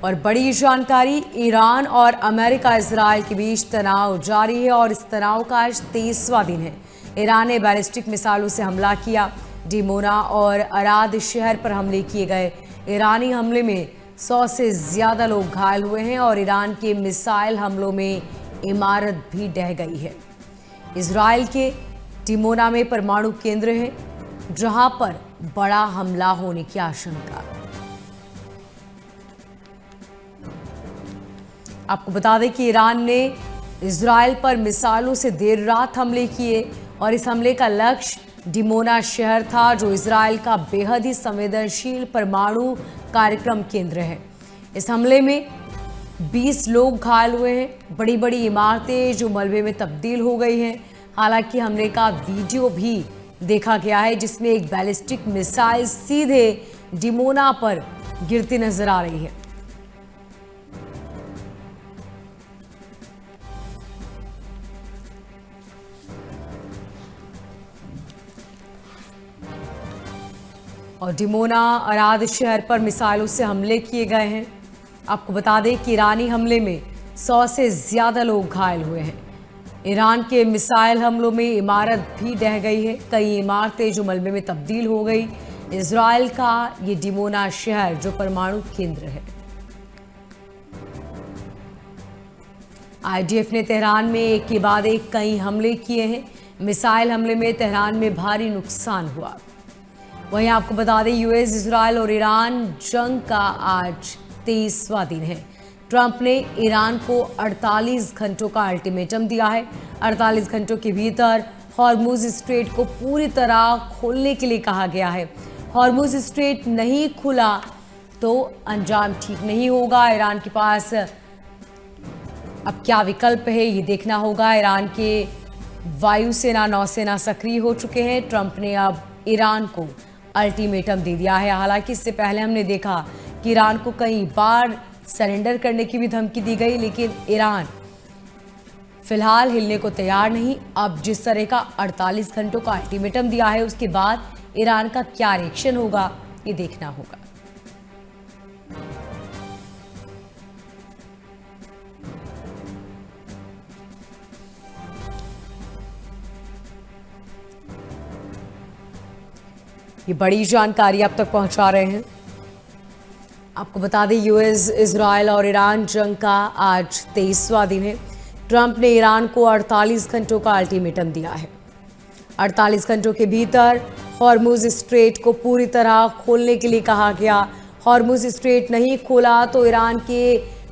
और बड़ी जानकारी, ईरान और अमेरिका इजराइल के बीच तनाव जारी है और इस तनाव का आज 23वां दिन है। ईरान ने बैलिस्टिक मिसाइलों से हमला किया। डिमोना और अराद शहर पर हमले किए गए। ईरानी हमले में 100 से ज्यादा लोग घायल हुए हैं और ईरान के मिसाइल हमलों में इमारत भी ढह गई है। इजराइल के डिमोना में परमाणु केंद्र है, जहां पर बड़ा हमला होने की आशंका। आपको बता दें कि ईरान ने इजराइल पर मिसाइलों से देर रात हमले किए और इस हमले का लक्ष्य डिमोना शहर था, जो इजराइल का बेहद ही संवेदनशील परमाणु कार्यक्रम केंद्र है। इस हमले में 20 लोग घायल हुए हैं। बड़ी बड़ी इमारतें जो मलबे में तब्दील हो गई हैं। हालांकि हमले का वीडियो भी देखा गया है, जिसमें एक बैलिस्टिक मिसाइल सीधे डिमोना पर गिरती नजर आ रही है। और डिमोना अराद शहर पर मिसाइलों से हमले किए गए हैं। आपको बता दें कि ईरानी हमले में 100 से ज्यादा लोग घायल हुए हैं। ईरान के मिसाइल हमलों में इमारत भी ढह गई है। कई इमारतें जो मलबे में तब्दील हो गई। इजराइल का ये डिमोना शहर जो परमाणु केंद्र है। आईडीएफ ने तेहरान में एक के बाद एक कई हमले किए हैं। मिसाइल हमले में तेहरान में भारी नुकसान हुआ। वहीं आपको बता दें, यूएस, इजराइल और ईरान जंग का आज 23वां दिन है। ट्रंप ने ईरान को 48 घंटों का अल्टीमेटम दिया है। 48 घंटों के भीतर हॉर्मुज स्ट्रेट को पूरी तरह खोलने के लिए कहा गया है। हॉर्मुज स्ट्रेट नहीं खुला तो अंजाम ठीक नहीं होगा। ईरान के पास अब क्या विकल्प है, ये देखना होगा। ईरान के वायुसेना, नौसेना सक्रिय हो चुके हैं। ट्रंप ने अब ईरान को अल्टीमेटम दे दिया है। हालांकि इससे पहले हमने देखा कि ईरान को कई बार सरेंडर करने की भी धमकी दी गई, लेकिन ईरान फिलहाल हिलने को तैयार नहीं। अब जिस तरह का 48 घंटों का अल्टीमेटम दिया है, उसके बाद ईरान का क्या रिएक्शन होगा, ये देखना होगा। ये बड़ी जानकारी आप तक पहुंचा रहे हैं। आपको बता दें, यूएस, इजराइल और ईरान जंग का आज 23वां दिन है। ट्रंप ने ईरान को 48 घंटों का अल्टीमेटम दिया है। 48 घंटों के भीतर हॉर्मुज स्ट्रेट को पूरी तरह खोलने के लिए कहा गया। हॉर्मुज स्ट्रेट नहीं खोला तो ईरान के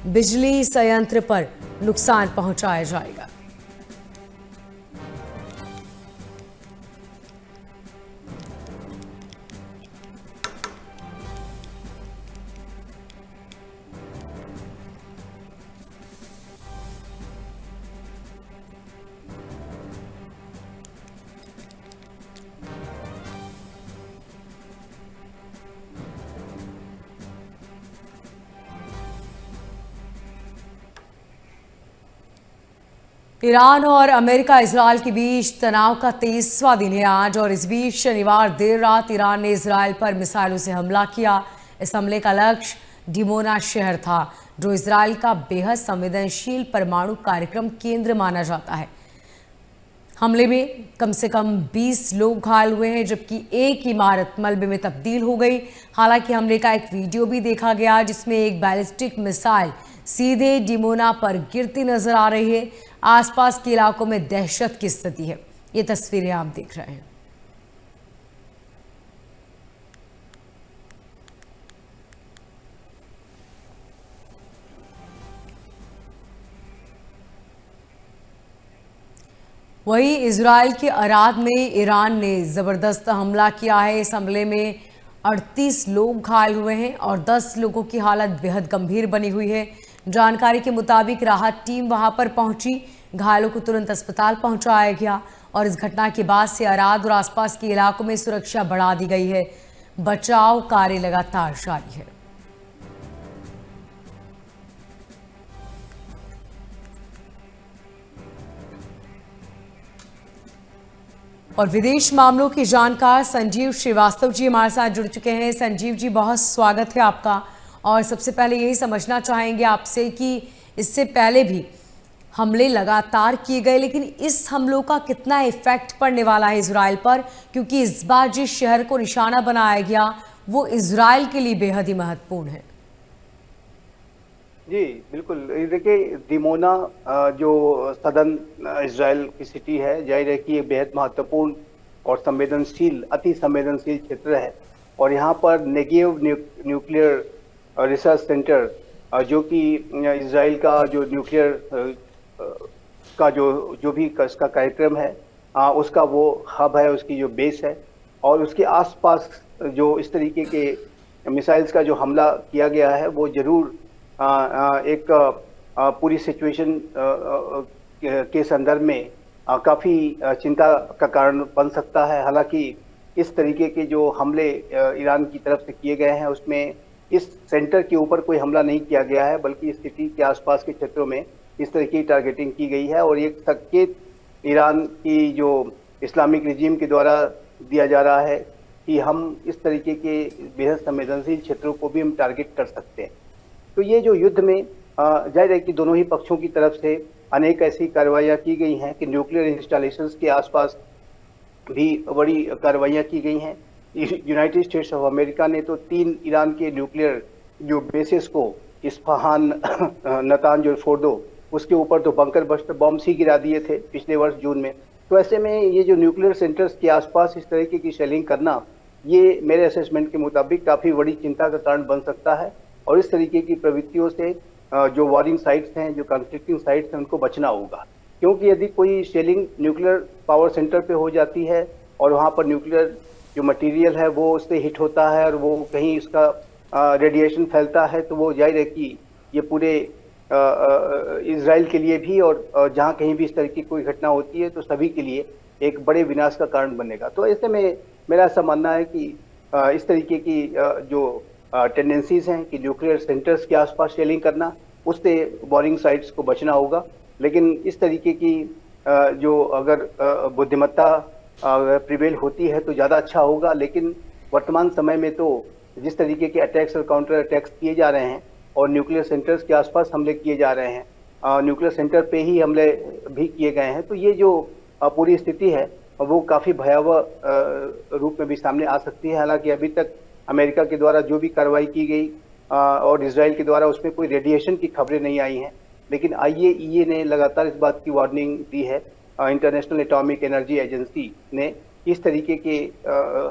बिजली संयंत्र पर नुकसान पहुंचाया जाएगा। ईरान और अमेरिका इजराइल के बीच तनाव का 23वां दिन है आज, और इस बीच शनिवार देर रात ईरान ने इजराइल पर मिसाइलों से हमला किया। इस हमले का लक्ष्य डिमोना शहर था, जो इजराइल का बेहद संवेदनशील परमाणु कार्यक्रम केंद्र माना जाता है। हमले में कम से कम 20 लोग घायल हुए हैं, जबकि एक इमारत मलबे में तब्दील हो गई। हालांकि हमले का एक वीडियो भी देखा गया, जिसमें एक बैलिस्टिक मिसाइल सीधे डिमोना पर गिरती नजर आ रही है। आसपास के इलाकों में दहशत की स्थिति है। ये तस्वीरें आप देख रहे हैं। वहीं इजराइल के अराद में ईरान ने जबरदस्त हमला किया है। इस हमले में 38 लोग घायल हुए हैं और 10 लोगों की हालत बेहद गंभीर बनी हुई है। जानकारी के मुताबिक राहत टीम वहां पर पहुंची। घायलों को तुरंत अस्पताल पहुंचाया गया और इस घटना के बाद से अराद और आसपास के इलाकों में सुरक्षा बढ़ा दी गई है। बचाव कार्य लगातार जारी है। और विदेश मामलों के जानकार संजीव श्रीवास्तव जी हमारे साथ जुड़ चुके हैं। संजीव जी, बहुत स्वागत है आपका। और सबसे पहले यही समझना चाहेंगे आपसे कि इससे पहले भी हमले लगातार किए गए, लेकिन इस हमलों का कितना इफेक्ट पड़ने वाला है इजराइल पर, क्योंकि इस बार जिस शहर को निशाना बनाया गया वो इजराइल के लिए बेहद ही महत्वपूर्ण है। जी बिल्कुल, ये देखिए दिमोना जो सदर्न इजराइल की सिटी है, जाहिर है कि ये बेहद महत्वपूर्ण और संवेदनशील, अति संवेदनशील क्षेत्र है। और यहाँ पर नेगेव न्यूक्लियर रिसर्च सेंटर, जो कि इजराइल का जो न्यूक्लियर का जो भी इसका कार्यक्रम है, उसका वो हब है, उसकी जो बेस है। और उसके आसपास जो इस तरीके के मिसाइल्स का जो हमला किया गया है वो जरूर एक पूरी सिचुएशन के संदर्भ में काफ़ी चिंता का कारण बन सकता है। हालांकि इस तरीके के जो हमले ईरान की तरफ से किए गए हैं उसमें इस सेंटर के ऊपर कोई हमला नहीं किया गया है, बल्कि इस सिटी के आसपास के क्षेत्रों में इस तरह की टारगेटिंग की गई है। और एक संकेत ईरान की जो इस्लामिक रिजीम के द्वारा दिया जा रहा है कि हम इस तरीके के बेहद संवेदनशील क्षेत्रों को भी हम टारगेट कर सकते हैं। तो ये जो युद्ध में जाहिर है कि दोनों ही पक्षों की तरफ से अनेक ऐसी कार्रवाइयाँ की गई हैं कि न्यूक्लियर इंस्टॉलेशंस के आसपास भी बड़ी कार्रवाइयाँ की गई हैं। यूनाइटेड स्टेट्स ऑफ अमेरिका ने तो 3 ईरान के न्यूक्लियर जो बेसिस को इस्फहान, नतांज और फोर्डो, उसके ऊपर तो बंकर बस्टर बॉम्ब्स ही गिरा दिए थे पिछले वर्ष जून में। तो ऐसे में ये जो न्यूक्लियर सेंटर्स के आसपास इस तरीके की शेलिंग करना, ये मेरे असेसमेंट के मुताबिक काफ़ी बड़ी चिंता का कारण बन सकता है। और इस तरीके की प्रवृत्तियों से जो वॉरिंग साइट्स हैं, जो कॉन्फ्लिक्टिंग साइट्स हैं, उनको बचना होगा। क्योंकि यदि कोई शेलिंग न्यूक्लियर पावर सेंटर पे हो जाती है और वहाँ पर न्यूक्लियर जो मटेरियल है वो उससे हिट होता है और वो कहीं इसका रेडिएशन फैलता है, तो वो जाहिर है कि ये पूरे इजराइल के लिए भी और जहाँ कहीं भी इस तरह की कोई घटना होती है तो सभी के लिए एक बड़े विनाश का कारण बनेगा। तो ऐसे में मेरा ऐसा मानना है कि इस तरीके की जो टेंडेंसीज हैं कि न्यूक्लियर सेंटर्स के आसपास शेलिंग करना, उससे वॉरिंग साइट्स को बचना होगा। लेकिन इस तरीके की जो अगर बुद्धिमत्ता प्रिवेल होती है तो ज़्यादा अच्छा होगा। लेकिन वर्तमान समय में तो जिस तरीके के अटैक्स और काउंटर अटैक्स किए जा रहे हैं और न्यूक्लियर सेंटर्स के आसपास हमले किए जा रहे हैं, न्यूक्लियर सेंटर पे ही हमले भी किए गए हैं, तो ये जो पूरी स्थिति है वो काफ़ी भयावह रूप में भी सामने आ सकती है। हालांकि अभी तक अमेरिका के द्वारा जो भी कार्रवाई की गई और इजराइल के द्वारा उसमें कोई रेडिएशन की खबरें नहीं आई हैं। लेकिन IAEA ने लगातार इस बात की वार्निंग दी है, इंटरनेशनल एटॉमिक एनर्जी एजेंसी ने, इस तरीके के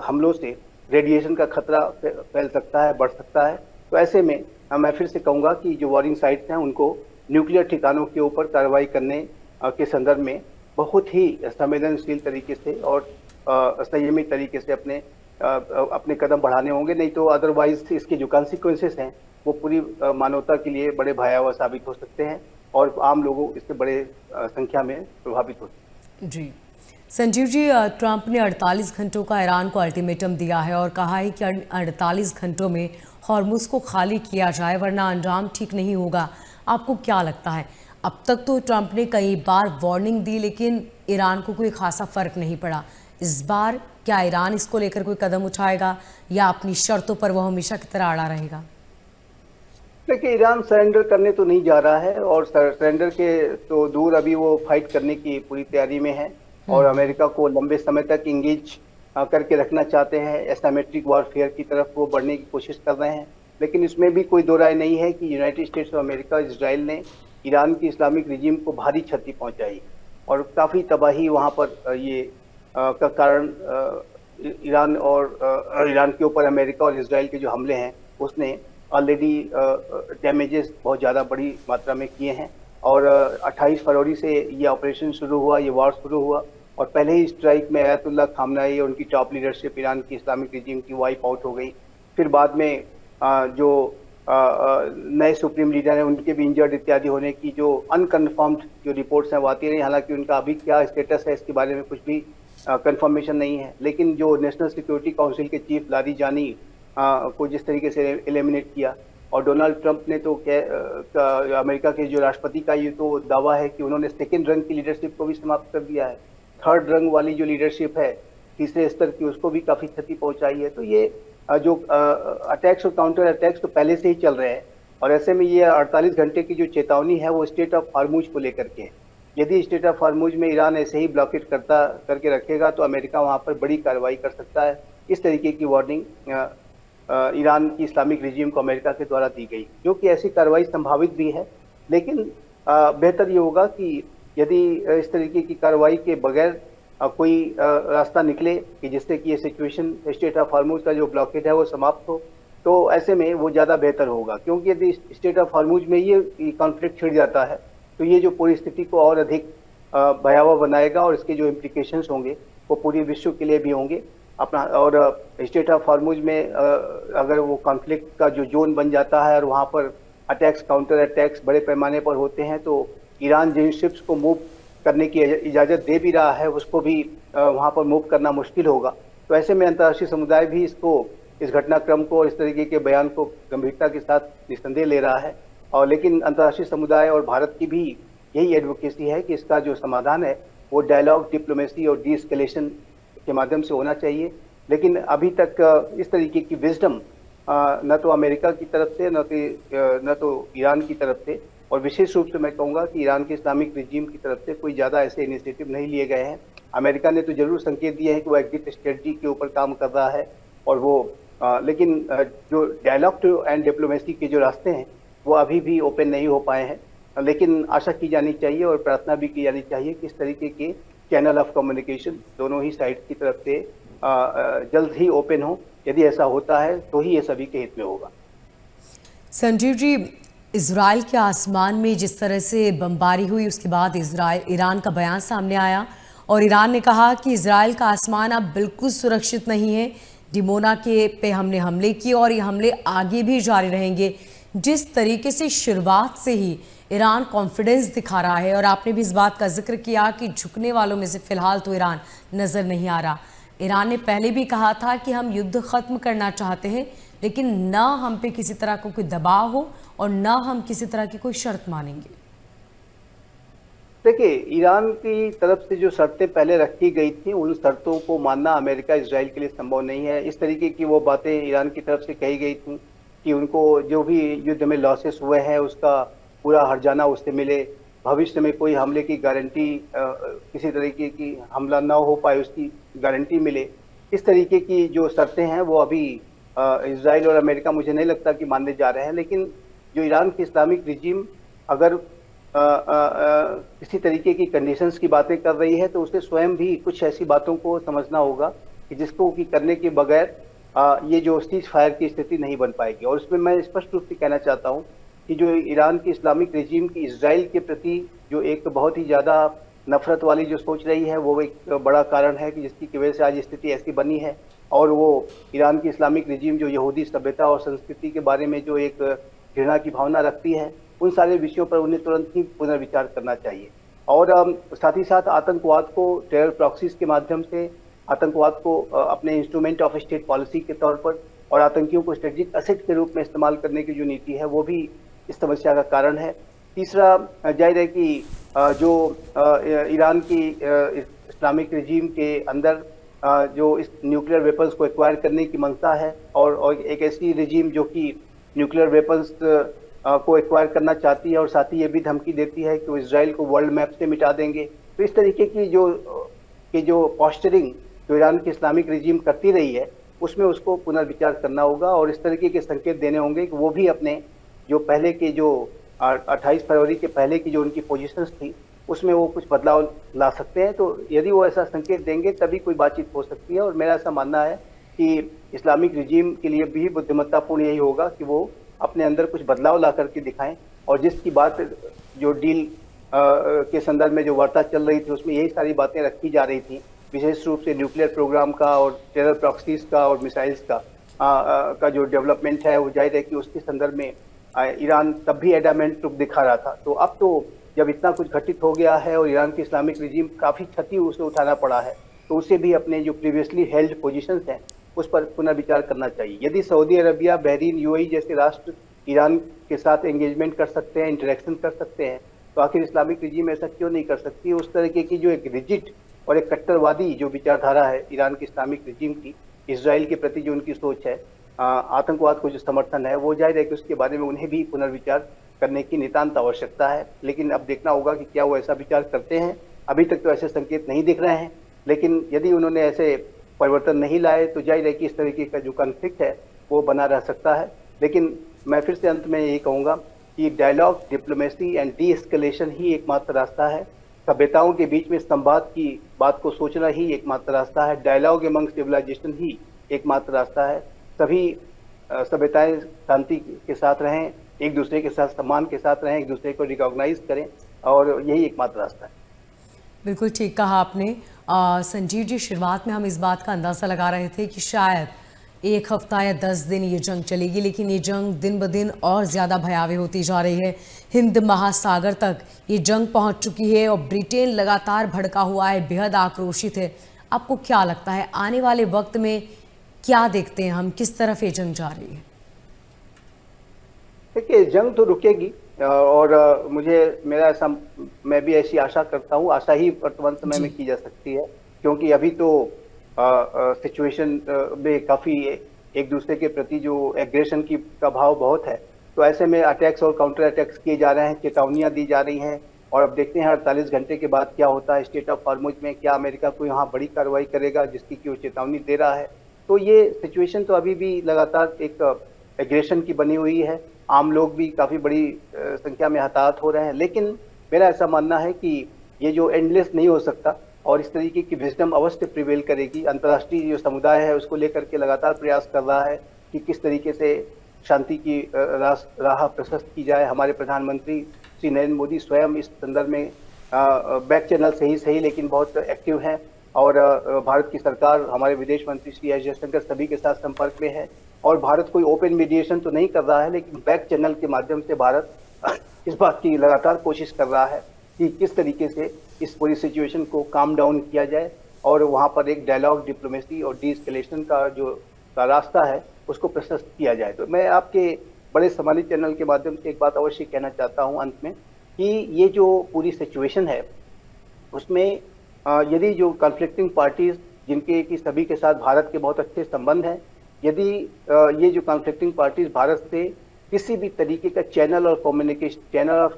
हमलों से रेडिएशन का खतरा फैल सकता है, बढ़ सकता है। तो ऐसे में मैं फिर से कहूँगा कि जो वॉरिंग साइट्स हैं उनको न्यूक्लियर ठिकानों के ऊपर कार्रवाई करने के संदर्भ में बहुत ही संवेदनशील तरीके से और संयमित तरीके से अपने कदम बढ़ाने होंगे, नहीं तो अदरवाइज इसके जो कॉन्सिक्वेंसेस हैं वो पूरी मानवता के लिए बड़े भयावह साबित हो सकते हैं और आम लोगों इससे बड़े संख्या में प्रभावित हो सकते हैं। जी संजीव जी, ट्रंप ने 48 घंटों का ईरान को अल्टीमेटम दिया है और कहा है कि 48 घंटों में हॉर्मुज़ को खाली किया जाए वरना अंजाम ठीक नहीं होगा। आपको क्या लगता है? अब तक तो ट्रंप ने कई बार वार्निंग दी लेकिन ईरान को कोई खासा फर्क नहीं पड़ा। इस बार क्या ईरान इसको लेकर कोई कदम उठाएगा या अपनी शर्तों पर वो हमेशा की तरह अड़ा रहेगा? देखिए, ईरान सरेंडर करने तो नहीं जा रहा है और सरेंडर के तो दूर, अभी वो फाइट करने की पूरी तैयारी में है और अमेरिका को लंबे समय तक इंगेज करके रखना चाहते हैं। एसिमेट्रिक वॉरफेयर की तरफ वो बढ़ने की कोशिश कर रहे हैं। लेकिन इसमें भी कोई दो राय नहीं है कि United states of America, Israel ने ईरान की इस्लामिक रिजीम को भारी क्षति पहुंचाई और काफ़ी तबाही वहाँ पर ये का कारण ईरान और ईरान के ऊपर अमेरिका और इजराइल के जो हमले हैं उसने ऑलरेडी डैमेजेस बहुत ज़्यादा बड़ी मात्रा में किए हैं। और 28 फरवरी से ये ऑपरेशन शुरू हुआ, ये वॉर शुरू हुआ और पहले ही स्ट्राइक में अयातुल्लाह खामनाई और उनकी टॉप लीडरशिप ईरान की इस्लामिक रिजीम की वाइप आउट हो गई। फिर बाद में जो नए सुप्रीम लीडर हैं उनके भी इंजर्ड इत्यादि होने की जो अनकन्फर्म्ड जो रिपोर्ट्स हैं वो आती रही। हालांकि उनका अभी क्या स्टेटस है इसके बारे में कुछ भी कंफर्मेशन नहीं है। लेकिन जो नेशनल सिक्योरिटी काउंसिल के चीफ लारीजानी को जिस तरीके से एलिमिनेट किया और डोनाल्ड ट्रंप ने तो अमेरिका के जो राष्ट्रपति का ये तो दावा है कि उन्होंने सेकेंड रंग की लीडरशिप को भी समाप्त कर दिया है। थर्ड रंग वाली जो लीडरशिप है, तीसरे स्तर की, उसको भी काफ़ी क्षति पहुंचाई है। तो ये जो अटैक्स और काउंटर अटैक्स तो पहले से ही चल रहे हैं, और ऐसे में ये 48 घंटे की जो चेतावनी है वो स्टेट ऑफ हार्मूज को लेकर के है। यदि स्टेट ऑफ हार्मूज में ईरान ऐसे ही ब्लॉकेट करके रखेगा तो अमेरिका वहां पर बड़ी कार्रवाई कर सकता है। इस तरीके की वार्निंग ईरान की इस्लामिक रिजीम को अमेरिका के द्वारा दी गई, जो कि ऐसी कार्रवाई संभावित भी है। लेकिन बेहतर ये होगा कि यदि इस तरीके की कार्रवाई के बगैर कोई रास्ता निकले कि जिससे कि ये सिचुएशन स्टेट ऑफ हार्मूज का जो ब्लॉकेट है वो समाप्त हो, तो ऐसे में वो ज़्यादा बेहतर होगा। क्योंकि यदि स्टेट ऑफ हार्मूज में ये कॉन्फ्लिक्ट छिड़ जाता है तो ये जो पूरी स्थिति को और अधिक भयावह बनाएगा, और इसके जो इम्प्लीकेशंस होंगे वो पूरी विश्व के लिए भी होंगे अपना। और स्टेट ऑफ हार्मूज में अगर वो कॉन्फ्लिक्ट का जो जोन बन जाता है और वहाँ पर अटैक्स काउंटर अटैक्स बड़े पैमाने पर होते हैं, तो ईरान जिन शिप्स को मूव करने की इजाज़त दे भी रहा है उसको भी वहाँ पर मूव करना मुश्किल होगा। तो ऐसे में अंतर्राष्ट्रीय समुदाय भी इस घटनाक्रम को और इस तरीके के बयान को गंभीरता के साथ निस्संदेह ले रहा है। और लेकिन अंतर्राष्ट्रीय समुदाय और भारत की भी यही एडवोकेसी है कि इसका जो समाधान है वो डायलॉग, डिप्लोमेसी और डी एस्केलेशन के माध्यम से होना चाहिए। लेकिन अभी तक इस तरीके की विजडम न तो अमेरिका की तरफ से न तो ईरान की तरफ से, और विशेष रूप से मैं कहूँगा कि ईरान के इस्लामिक रिजीम की तरफ से कोई ज़्यादा ऐसे इनिशिएटिव नहीं लिए गए हैं। अमेरिका ने तो जरूर संकेत दिए हैं कि वो एग्जिट स्ट्रेटजी के ऊपर काम कर रहा है, और वो लेकिन जो डायलॉग एंड डिप्लोमेसी के जो रास्ते हैं वो अभी भी ओपन नहीं हो पाए हैं। लेकिन आशा की जानी चाहिए और प्रार्थना भी की जानी चाहिए कि इस तरीके के चैनल ऑफ कम्युनिकेशन दोनों ही साइड की तरफ से जल्द ही ओपन हो। यदि ऐसा होता है तो ही ये सभी के हित में होगा। संजीव जी, इजराइल के आसमान में जिस तरह से बमबारी हुई उसके बाद ईरान का बयान सामने आया और ईरान ने कहा कि इजराइल का आसमान अब बिल्कुल सुरक्षित नहीं है। डिमोना के पे हमने हमले किए और ये हमले आगे भी जारी रहेंगे। जिस तरीके से शुरुआत से ही ईरान कॉन्फिडेंस दिखा रहा है, और आपने भी इस बात का जिक्र किया कि झुकने वालों में से फिलहाल तो ईरान नज़र नहीं आ रहा। ईरान ने पहले भी कहा था कि हम युद्ध ख़त्म करना चाहते हैं, लेकिन ना हम पे किसी तरह का कोई दबाव हो और ना हम किसी तरह की कोई शर्त मानेंगे। देखिए, ईरान की तरफ से जो शर्तें पहले रखी गई थी उन शर्तों को मानना अमेरिका इजराइल के लिए संभव नहीं है। इस तरीके की वो बातें ईरान की तरफ से कही गई थी कि उनको जो भी युद्ध में लॉसेस हुए हैं उसका पूरा हर्जाना उससे मिले, भविष्य में कोई हमले की गारंटी, किसी तरीके की हमला ना हो पाए उसकी गारंटी मिले। इस तरीके की जो शर्तें हैं वो अभी इजराइल और अमेरिका मुझे नहीं लगता कि मानने जा रहे हैं। लेकिन जो ईरान की इस्लामिक रिजीम अगर किसी तरीके की कंडीशंस की बातें कर रही है तो उसे स्वयं भी कुछ ऐसी बातों को समझना होगा कि जिसको कि करने के बगैर ये जो सीज फायर की स्थिति नहीं बन पाएगी। और उसमें मैं स्पष्ट रूप से कहना चाहता हूँ कि जो ईरान की इस्लामिक रिजीम की इजराइल के प्रति जो एक बहुत ही ज़्यादा नफरत वाली जो सोच रही है वो एक बड़ा कारण है कि जिसकी वजह से आज स्थिति ऐसी बनी है। और वो ईरान की इस्लामिक रिजीम जो यहूदी सभ्यता और संस्कृति के बारे में जो एक घृणा की भावना रखती है, उन सारे विषयों पर उन्हें तुरंत ही पुनर्विचार करना चाहिए। और साथ ही साथ आतंकवाद को टेरर प्रॉक्सीज के माध्यम से, आतंकवाद को अपने इंस्ट्रूमेंट ऑफ स्टेट पॉलिसी के तौर पर और आतंकियों को स्ट्रेटेजिक एसेट के रूप में इस्तेमाल करने की जो नीति है वो भी इस समस्या का कारण है। तीसरा, जाहिर है कि जो ईरान की इस्लामिक रिजीम के अंदर जो इस न्यूक्लियर वेपन्स को एक्वायर करने की मंशा है, और एक ऐसी रिजीम जो कि न्यूक्लियर वेपन्स को एक्वायर करना चाहती है और साथ ही ये भी धमकी देती है कि वो इजराइल को वर्ल्ड मैप से मिटा देंगे। तो इस तरीके की जो पॉस्चरिंग जो ईरान की इस्लामिक रिजीम करती रही है उसमें उसको पुनर्विचार करना होगा और इस तरीके के संकेत देने होंगे कि वो भी अपने जो पहले के जो 28 फरवरी के पहले की जो उनकी पोजीशंस थी उसमें वो कुछ बदलाव ला सकते हैं। तो यदि वो ऐसा संकेत देंगे तभी कोई बातचीत हो सकती है। और मेरा ऐसा मानना है कि इस्लामिक रिजीम के लिए भी बुद्धिमत्तापूर्ण यही होगा कि वो अपने अंदर कुछ बदलाव ला करके दिखाएं। और जिसकी बात जो डील के संदर्भ में जो वार्ता चल रही थी उसमें यही सारी बातें रखी जा रही थी, विशेष रूप से न्यूक्लियर प्रोग्राम का और टेरर प्रॉक्सीज का और मिसाइल्स का जो डेवलपमेंट है वो जाहिर है कि उसके संदर्भ में ईरान तब भी एडामेंट रुख दिखा रहा था। तो अब तो जब इतना कुछ घटित हो गया है और ईरान की इस्लामिक रिजीम काफ़ी क्षति उसे उठाना पड़ा है तो उसे भी अपने जो प्रीवियसली हेल्ड पोजीशंस हैं उस पर पुनर्विचार करना चाहिए। यदि सऊदी अरबिया, बहरीन, यूएई जैसे राष्ट्र ईरान के साथ एंगेजमेंट कर सकते हैं, इंटरेक्शन कर सकते हैं, तो आखिर इस्लामिक रिजीम ऐसा क्यों नहीं कर सकती? उस तरीके की जो एक रिजिड और एक कट्टरवादी जो विचारधारा है ईरान की इस्लामिक रिजीम की, इजराइल के प्रति जो उनकी सोच है, आतंकवाद को जो समर्थन है वो जाहिर है कि उसके बारे में उन्हें भी पुनर्विचार करने की नितांत आवश्यकता है। लेकिन अब देखना होगा कि क्या वो ऐसा विचार करते हैं। अभी तक तो ऐसे संकेत नहीं दिख रहे हैं, लेकिन यदि उन्होंने ऐसे परिवर्तन नहीं लाए तो जाहिर है कि इस तरीके का जो कॉन्फ्लिक्ट है वो बना रह सकता है। लेकिन मैं फिर से अंत में यही कहूँगा कि dialogue, diplomacy and de escalation ही एकमात्र रास्ता है। सभ्यताओं के बीच में संवाद की बात को सोचना ही एकमात्र रास्ता है। डायलॉग एमंग सिविलाइजेशन ही एकमात्र रास्ता है। सभी सभ्यताएं शांति के साथ रहें, एक दूसरे के साथ सम्मान के साथ रहें, एक दूसरे को रिकॉग्नाइज करें, और यही एकमात्र रास्ता है। बिल्कुल ठीक कहा आपने। संजीव जी, शुरुआत में हम इस बात का अंदाज़ा लगा रहे थे कि शायद 1 हफ्ता या 10 दिन ये जंग चलेगी, लेकिन ये जंग दिन ब दिन और ज़्यादा भयावह होती जा रही है। हिंद महासागर तक ये जंग पहुंच चुकी है और ब्रिटेन लगातार भड़का हुआ है, बेहद आक्रोशित है। आपको क्या लगता है आने वाले वक्त में क्या देखते हैं हम, किस तरफ ये जंग जा रही है? देखिए, जंग तो रुकेगी और मैं भी ऐसी आशा करता हूँ। आशा ही वर्तमान समय में की जा सकती है, क्योंकि अभी तो सिचुएशन में काफी एक दूसरे के प्रति जो एग्रेशन का भाव बहुत है। तो ऐसे में अटैक्स और काउंटर अटैक्स किए जा रहे हैं, चेतावनियां दी जा रही हैं, और अब देखते हैं 48 घंटे के बाद क्या होता है। स्टेट ऑफ हॉर्मुज में क्या अमेरिका को यहाँ बड़ी कार्रवाई करेगा जिसकी कि वो चेतावनी दे रहा है। तो ये सिचुएशन तो अभी भी लगातार एक एग्रेशन की बनी हुई है। आम लोग भी काफी बड़ी संख्या में हताहत हो रहे हैं। लेकिन मेरा ऐसा मानना है कि ये जो एंडलेस नहीं हो सकता, और इस तरीके की विजडम अवश्य प्रिवेल करेगी। अंतर्राष्ट्रीय जो समुदाय है उसको लेकर के लगातार प्रयास कर रहा है कि किस तरीके से शांति की राह प्रशस्त की जाए। हमारे प्रधानमंत्री श्री नरेंद्र मोदी स्वयं इस संदर्भ में बैक चैनल से ही सही लेकिन बहुत एक्टिव हैं, और भारत की सरकार, हमारे विदेश मंत्री श्री एस जयशंकर सभी के साथ संपर्क में है। और भारत कोई ओपन मीडिएशन तो नहीं कर रहा है, लेकिन बैक चैनल के माध्यम से भारत इस बात की लगातार कोशिश कर रहा है कि किस तरीके से इस पूरी सिचुएशन को काम डाउन किया जाए, और वहाँ पर एक डायलॉग, डिप्लोमेसी और डी एस्केलेशन का रास्ता है उसको प्रशस्त किया जाए। तो मैं आपके बड़े सम्मानित चैनल के माध्यम से एक बात अवश्य कहना चाहता हूँ अंत में, कि ये जो पूरी सिचुएशन है उसमें यदि जो कॉन्फ्लिक्टिंग पार्टीज जिनके कि सभी के साथ भारत के बहुत अच्छे संबंध हैं, यदि ये जो कॉन्फ्लिक्टिंग पार्टीज भारत से किसी भी तरीके का चैनल ऑफ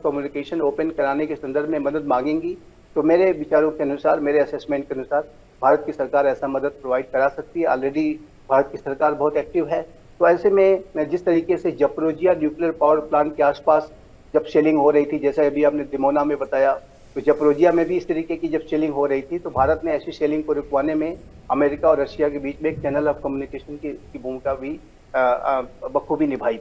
कम्युनिकेशन ओपन कराने के संदर्भ में मदद मांगेंगी, तो मेरे विचारों के अनुसार, मेरे असेसमेंट के अनुसार भारत की सरकार ऐसा मदद प्रोवाइड करा सकती है। ऑलरेडी भारत की सरकार बहुत एक्टिव है। तो ऐसे में जिस तरीके से जपरोजिया न्यूक्लियर पावर प्लांट के आसपास जब शेलिंग हो रही थी, जैसे अभी आपने दिमोना में बताया, तो जपरोजिया में भी इस तरीके की जब शेलिंग हो रही थी, तो भारत ने ऐसी शेलिंग को रुकवाने में अमेरिका और रशिया के बीच में एक चैनल ऑफ कम्युनिकेशन की भूमिका भी बखूबी निभाई।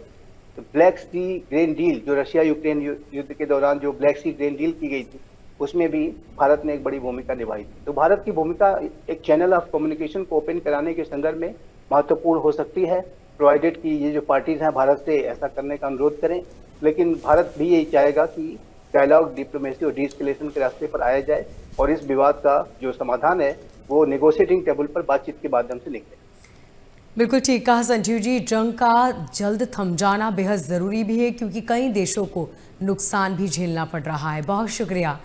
तो ब्लैक सी ग्रेन डील, जो रशिया यूक्रेन युद्ध के दौरान जो ब्लैक सी ग्रेन डील की गई थी, उसमें भी भारत ने एक बड़ी भूमिका निभाई थी। तो भारत की भूमिका एक चैनल ऑफ कम्युनिकेशन को ओपन कराने के संदर्भ में महत्वपूर्ण हो सकती है, प्रोवाइडेड कि ये जो पार्टीज हैं भारत से ऐसा करने का अनुरोध करें। लेकिन भारत भी यही चाहेगा कि डायलॉग, डिप्लोमेसी और डी एस्केलेशन के रास्ते पर आया जाए, और इस विवाद का जो समाधान है वो नेगोशिएटिंग टेबल पर बातचीत के माध्यम से निकले। बिल्कुल ठीक कहा संजीव जी। जंग का जल्द थम जाना बेहद ज़रूरी भी है, क्योंकि कई देशों को नुकसान भी झेलना पड़ रहा है। बहुत शुक्रिया